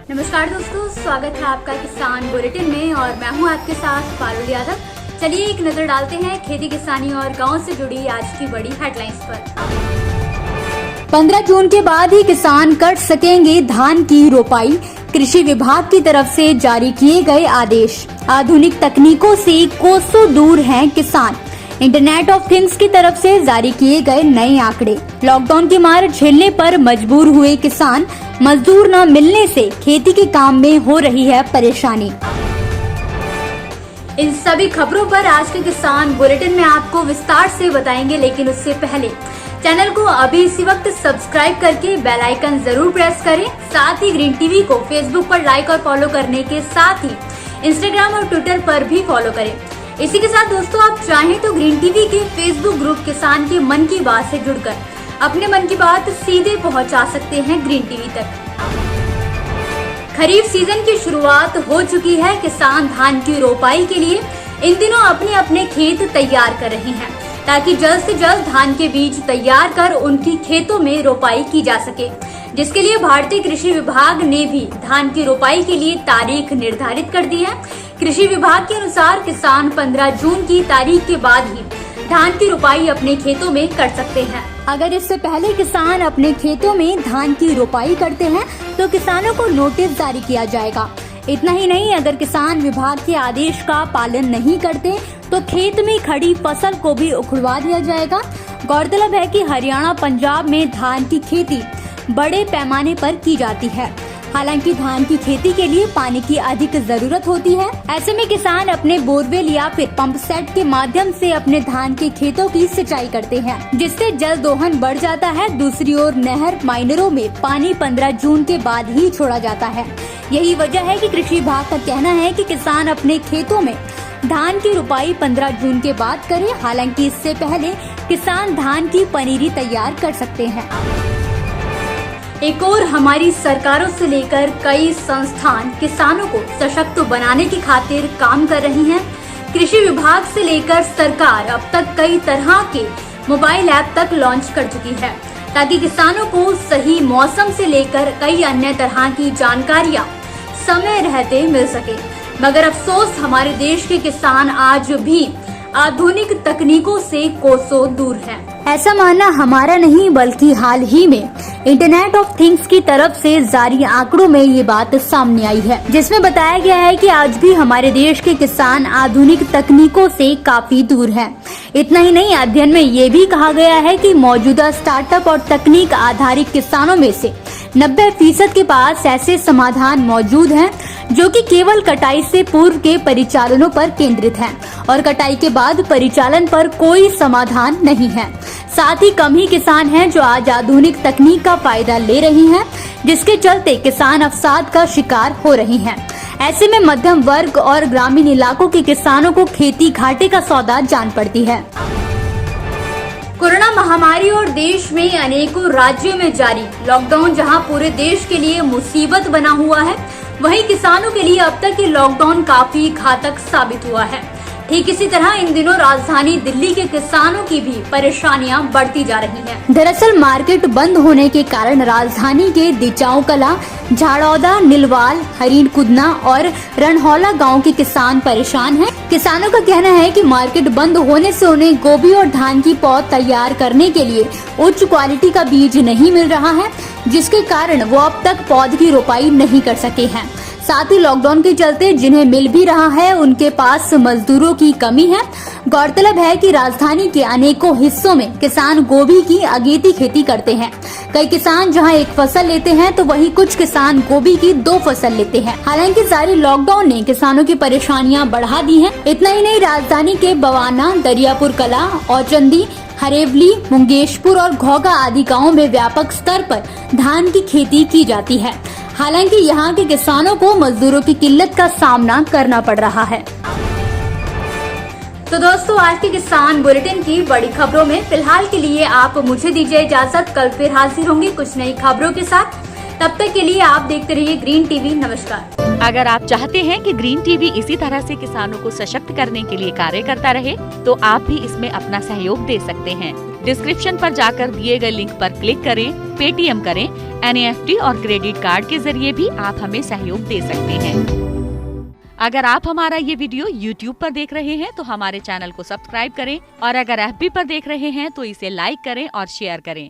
नमस्कार दोस्तों, स्वागत है आपका किसान बुलेटिन में और मैं हूं आपके साथ पारुल यादव। चलिए एक नजर डालते हैं खेती किसानी और गांव से जुड़ी आज की बड़ी हेडलाइंस पर। 15 जून के बाद ही किसान कर सकेंगे धान की रोपाई, कृषि विभाग की तरफ से जारी किए गए आदेश। आधुनिक तकनीकों से कोसों दूर हैं किसान, इंटरनेट ऑफ थिंग्स की तरफ से जारी किए गए नए आंकड़े। लॉकडाउन की मार झेलने पर मजबूर हुए किसान, मजदूर न मिलने से खेती के काम में हो रही है परेशानी। इन सभी खबरों पर आज के किसान बुलेटिन में आपको विस्तार से बताएंगे, लेकिन उससे पहले चैनल को अभी इसी वक्त सब्सक्राइब करके बेल आइकन जरूर प्रेस करें। साथ ही ग्रीन टीवी को फेसबुक पर लाइक और फॉलो करने के साथ ही इंस्टाग्राम और ट्विटर पर भी फॉलो करें। इसी के साथ दोस्तों, आप चाहें तो ग्रीन टीवी के फेसबुक ग्रुप किसान के मन की बात से जुड़कर अपने मन की बात सीधे पहुंचा सकते हैं ग्रीन टीवी तक। खरीफ सीजन की शुरुआत हो चुकी है। किसान धान की रोपाई के लिए इन दिनों अपने अपने खेत तैयार कर रहे हैं, ताकि जल्द से जल्द धान के बीज तैयार कर उनकी खेतों में रोपाई की जा सके, जिसके लिए भारतीय कृषि विभाग ने भी धान की रोपाई के लिए तारीख निर्धारित कर दी है। कृषि विभाग के अनुसार किसान 15 जून की तारीख के बाद ही धान की रोपाई अपने खेतों में कर सकते हैं। अगर इससे पहले किसान अपने खेतों में धान की रोपाई करते हैं तो किसानों को नोटिस जारी किया जाएगा। इतना ही नहीं, अगर किसान विभाग के आदेश का पालन नहीं करते तो खेत में खड़ी फसल को भी उखड़वा दिया जाएगा। गौरतलब है कि हरियाणा, पंजाब में धान की खेती बड़े पैमाने पर की जाती है। हालांकि धान की खेती के लिए पानी की अधिक जरूरत होती है। ऐसे में किसान अपने बोरवेल या फिर पंप सेट के माध्यम से अपने धान के खेतों की सिंचाई करते हैं, जिससे जल दोहन बढ़ जाता है। दूसरी ओर नहर माइनरों में पानी 15 जून के बाद ही छोड़ा जाता है। यही वजह है कि कृषि विभाग का कहना है कि किसान अपने खेतों में धान की रोपाई 15 जून के बाद करें। हालांकि इससे पहले किसान धान की पनीरी तैयार कर सकते हैं। एक और हमारी सरकारों से लेकर कई संस्थान किसानों को सशक्त बनाने की खातिर काम कर रही हैं। कृषि विभाग से लेकर सरकार अब तक कई तरह के मोबाइल ऐप तक लॉन्च कर चुकी है, ताकि किसानों को सही मौसम से लेकर कई अन्य तरह की जानकारियां समय रहते मिल सके। मगर अफसोस, हमारे देश के किसान आज भी आधुनिक तकनीकों से कोसों दूर हैं। ऐसा मानना हमारा नहीं, बल्कि हाल ही में इंटरनेट ऑफ थिंग्स की तरफ से जारी आंकड़ों में ये बात सामने आई है, जिसमें बताया गया है कि आज भी हमारे देश के किसान आधुनिक तकनीकों से काफी दूर हैं। इतना ही नहीं, अध्ययन में ये भी कहा गया है कि मौजूदा स्टार्टअप और तकनीक आधारित किसानों में से 90% के पास ऐसे समाधान मौजूद हैं जो कि केवल कटाई से पूर्व के परिचालनों पर केंद्रित हैं और कटाई के बाद परिचालन पर कोई समाधान नहीं है। साथ ही कम ही किसान हैं जो आज आधुनिक तकनीक का फायदा ले रही हैं, जिसके चलते किसान अवसाद का शिकार हो रही हैं। ऐसे में मध्यम वर्ग और ग्रामीण इलाकों के किसानों को खेती घाटे का सौदा जान पड़ती है। कोरोना महामारी और देश में अनेकों राज्यों में जारी लॉकडाउन जहां पूरे देश के लिए मुसीबत बना हुआ है, वहीं किसानों के लिए अब तक ये लॉकडाउन काफी घातक साबित हुआ है। ठीक इसी तरह इन दिनों राजधानी दिल्ली के किसानों की भी परेशानियां बढ़ती जा रही हैं। दरअसल मार्केट बंद होने के कारण राजधानी के दिचाऊ कला, झाड़ौदा, नीलवाल, हरिणकुदना और रणहौला गांव के किसान परेशान हैं। किसानों का कहना है कि मार्केट बंद होने से उन्हें गोभी और धान की पौध तैयार करने के लिए उच्च क्वालिटी का बीज नहीं मिल रहा है, जिसके कारण वो अब तक पौध की रोपाई नहीं कर सके हैं। साथ ही लॉकडाउन के चलते जिन्हें मिल भी रहा है, उनके पास मजदूरों की कमी है। गौरतलब है कि राजधानी के अनेकों हिस्सों में किसान गोभी की अगेती खेती करते हैं। कई किसान जहां एक फसल लेते हैं तो वहीं कुछ किसान गोभी की 2 फसल लेते हैं। हालांकि जारी लॉकडाउन ने किसानों की परेशानियां बढ़ा दी हैं। इतना ही नहीं, राजधानी के बवाना, दरियापुर कला, औचंदी, हरेवली, मुंगेशपुर और घोगा आदि गाँव में व्यापक स्तर पर धान की खेती की जाती है। हालांकि यहाँ के किसानों को मजदूरों की किल्लत का सामना करना पड़ रहा है। तो दोस्तों, आज के किसान बुलेटिन की बड़ी खबरों में फिलहाल के लिए आप मुझे दीजिए इजाजत। कल फिर हाजिर होंगे कुछ नई खबरों के साथ। तब तक के लिए आप देखते रहिए ग्रीन टीवी। नमस्कार। अगर आप चाहते हैं कि ग्रीन टीवी इसी तरह से किसानों को सशक्त करने के लिए कार्य करता रहे, तो आप भी इसमें अपना सहयोग दे सकते हैं। डिस्क्रिप्शन पर जाकर दिए गए लिंक पर क्लिक करें, पेटीएम करें, NEFT और क्रेडिट कार्ड के जरिए भी आप हमें सहयोग दे सकते हैं। अगर आप हमारा ये वीडियो YouTube पर देख रहे हैं तो हमारे चैनल को सब्सक्राइब करें और अगर FB पर देख रहे हैं तो इसे लाइक करें और शेयर करें।